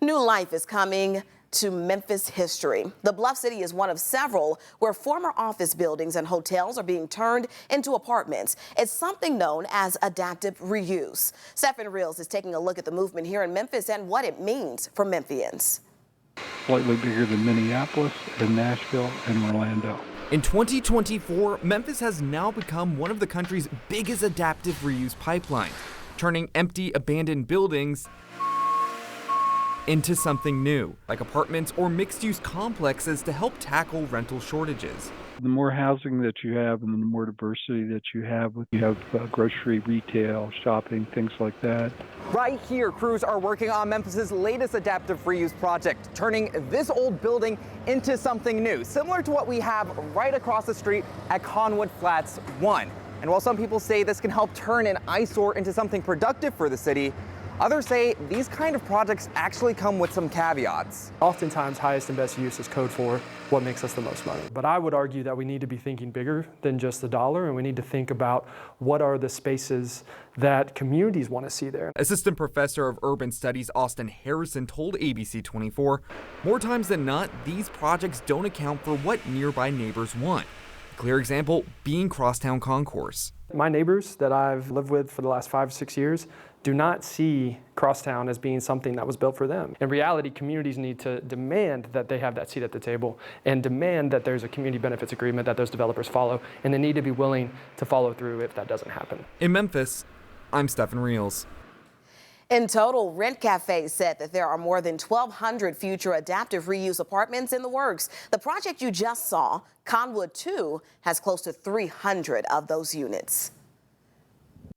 New life is coming to Memphis history. The Bluff City is one of several where former office buildings and hotels are being turned into apartments. It's something known as adaptive reuse. Stephen Reels is taking a look at the movement here in Memphis and what it means for Memphians. Slightly bigger than Minneapolis and Nashville and Orlando. In 2024, Memphis has now become one of the country's biggest adaptive reuse pipelines, turning empty, abandoned buildings into something new, like apartments or mixed-use complexes to help tackle rental shortages. The more housing that you have and the more diversity that you have grocery, retail, shopping, things like that. Right here, crews are working on Memphis's latest adaptive reuse project, turning this old building into something new, similar to what we have right across the street at Conwood Flats 1. And while some people say this can help turn an eyesore into something productive for the city, others say these kind of projects actually come with some caveats. Oftentimes, highest and best use is code for what makes us the most money. But I would argue that we need to be thinking bigger than just the dollar, and we need to think about what are the spaces that communities want to see there. Assistant Professor of Urban Studies Austin Harrison told ABC 24, more times than not, these projects don't account for what nearby neighbors want. A clear example being Crosstown Concourse. My neighbors that I've lived with for the last 5 or 6 years do not see Crosstown as being something that was built for them. In reality, communities need to demand that they have that seat at the table and demand that there's a community benefits agreement that those developers follow, and they need to be willing to follow through if that doesn't happen. In Memphis, I'm Stephen Reels. In total, Rent Cafe said that there are more than 1,200 future adaptive reuse apartments in the works. The project you just saw, Conwood 2, has close to 300 of those units.